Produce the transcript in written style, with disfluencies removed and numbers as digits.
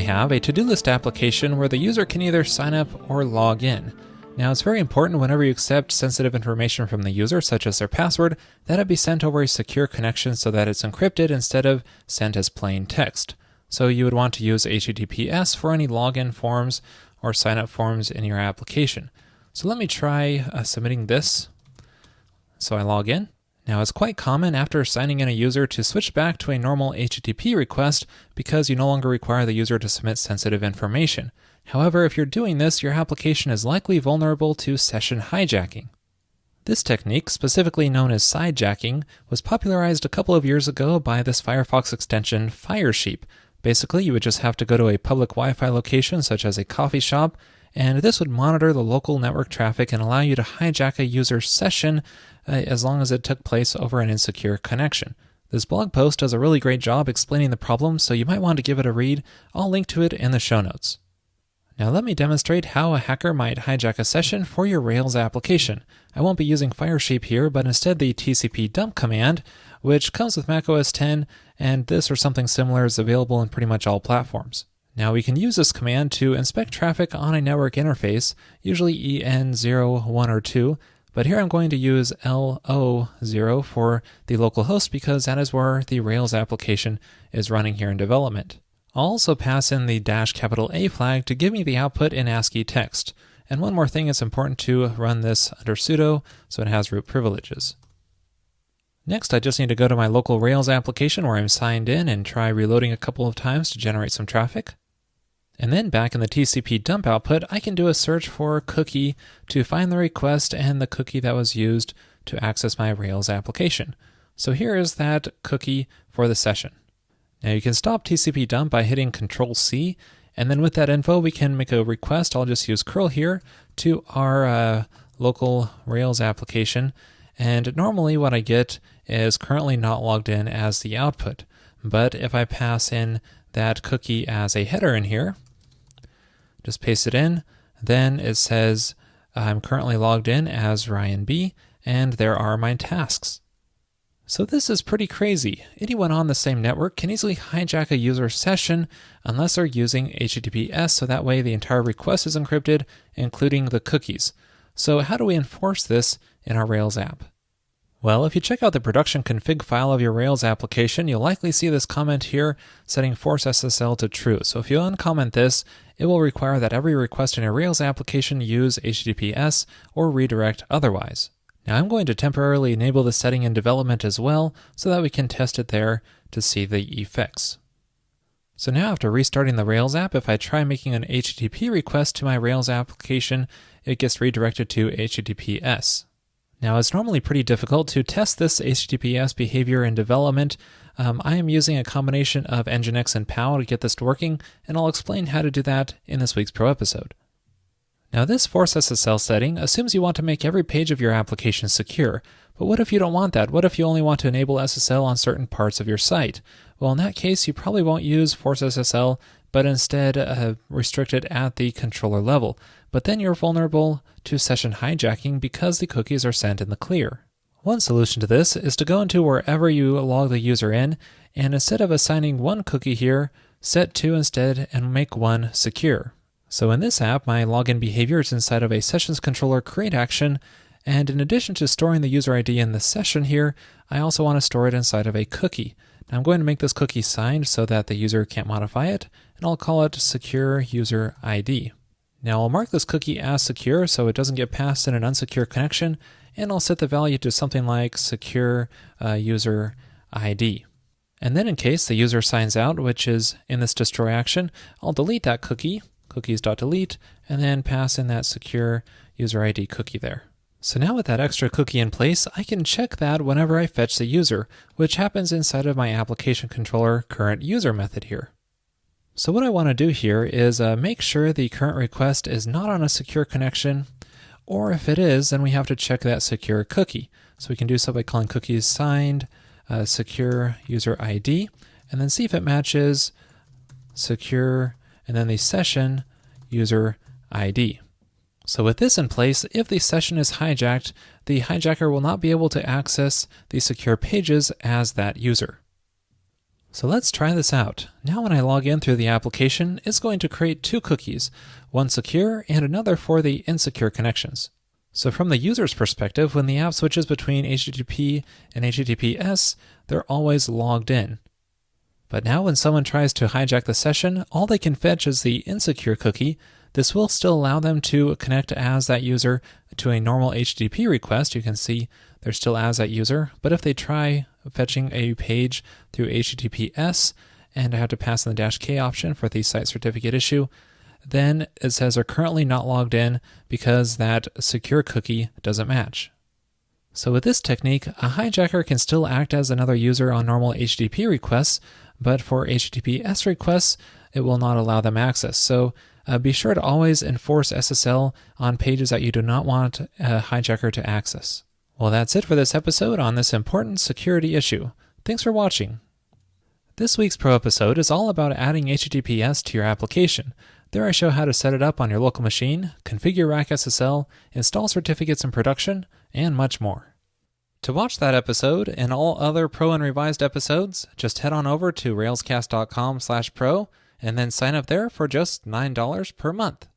have a to-do list application where the user can either sign up or log in. Now, it's very important whenever you accept sensitive information from the user, such as their password, that it be sent over a secure connection so that it's encrypted instead of sent as plain text. So you would want to use HTTPS for any login forms or sign-up forms in your application. So let me try submitting this. So I log in. Now, it's quite common after signing in a user to switch back to a normal HTTP request because you no longer require the user to submit sensitive information. However, if you're doing this, your application is likely vulnerable to session hijacking. This technique, specifically known as sidejacking, was popularized a couple of years ago by this Firefox extension Firesheep. Basically, you would just have to go to a public Wi-Fi location such as a coffee shop, and this would monitor the local network traffic and allow you to hijack a user's session as long as it took place over an insecure connection. This blog post does a really great job explaining the problem, so you might want to give it a read. I'll link to it in the show notes. Now let me demonstrate how a hacker might hijack a session for your Rails application. I won't be using Firesheep here, but instead the TCP dump command, which comes with macOS 10, and this or something similar is available in pretty much all platforms. Now we can use this command to inspect traffic on a network interface, usually EN0, 1, or 2, but here I'm going to use LO0 for the local host because that is where the Rails application is running here in development. I'll also pass in the -A flag to give me the output in ASCII text. And one more thing, it's important to run this under sudo so it has root privileges. Next, I just need to go to my local Rails application where I'm signed in and try reloading a couple of times to generate some traffic. And then back in the TCP dump output, I can do a search for cookie to find the request and the cookie that was used to access my Rails application. So here is that cookie for the session. Now you can stop TCP dump by hitting Control-C, and then with that info we can make a request. I'll just use curl here to our local Rails application, and normally what I get is currently not logged in as the output. But if I pass in that cookie as a header in here, just paste it in, then it says I'm currently logged in as Ryan B, and there are my tasks. So this is pretty crazy. Anyone on the same network can easily hijack a user's session unless they're using HTTPS, so that way the entire request is encrypted, including the cookies. So how do we enforce this in our Rails app? Well, if you check out the production config file of your Rails application, you'll likely see this comment here setting force SSL to true. So if you uncomment this, it will require that every request in your Rails application use HTTPS or redirect otherwise. Now I'm going to temporarily enable this setting in development as well so that we can test it there to see the effects. So now after restarting the Rails app, if I try making an HTTP request to my Rails application, it gets redirected to HTTPS. Now it's normally pretty difficult to test this HTTPS behavior in development. I am using a combination of Nginx and POW to get this working, and I'll explain how to do that in this week's Pro episode. Now this force SSL setting assumes you want to make every page of your application secure, but what if you don't want that? What if you only want to enable SSL on certain parts of your site? Well, in that case, you probably won't use force SSL, but instead restrict it at the controller level. But then you're vulnerable to session hijacking because the cookies are sent in the clear. One solution to this is to go into wherever you log the user in, and instead of assigning one cookie here, set two instead and make one secure. So in this app, my login behavior is inside of a sessions controller create action, and in addition to storing the user ID in the session here, I also want to store it inside of a cookie. Now I'm going to make this cookie signed so that the user can't modify it, and I'll call it secure user ID. Now I'll mark this cookie as secure so it doesn't get passed in an unsecure connection, and I'll set the value to something like secure user ID. And then in case the user signs out, which is in this destroy action, I'll delete that cookie, cookies.delete, and then pass in that secure user ID cookie there. So now with that extra cookie in place, I can check that whenever I fetch the user, which happens inside of my application controller current user method here. So what I want to do here is make sure the current request is not on a secure connection, or if it is, then we have to check that secure cookie. So we can do so by calling cookies signed secure user ID, and then see if it matches secure and then the session user ID. So with this in place, if the session is hijacked, the hijacker will not be able to access the secure pages as that user. So let's try this out. Now when I log in through the application, it's going to create two cookies, one secure and another for the insecure connections. So from the user's perspective, when the app switches between HTTP and HTTPS, they're always logged in. But now when someone tries to hijack the session, all they can fetch is the insecure cookie. This will still allow them to connect as that user to a normal HTTP request. You can see they're still as that user. But if they try fetching a page through HTTPS and have to pass in the -K option for the site certificate issue, then it says they're currently not logged in because that secure cookie doesn't match. So with this technique, a hijacker can still act as another user on normal HTTP requests, but for HTTPS requests, it will not allow them access. So be sure to always enforce SSL on pages that you do not want a hijacker to access. Well, that's it for this episode on this important security issue. Thanks for watching. This week's Pro episode is all about adding HTTPS to your application. There I show how to set it up on your local machine, configure Rack SSL, install certificates in production, and much more. To watch that episode and all other Pro and Revised episodes, just head on over to railscast.com/pro and then sign up there for just $9 per month.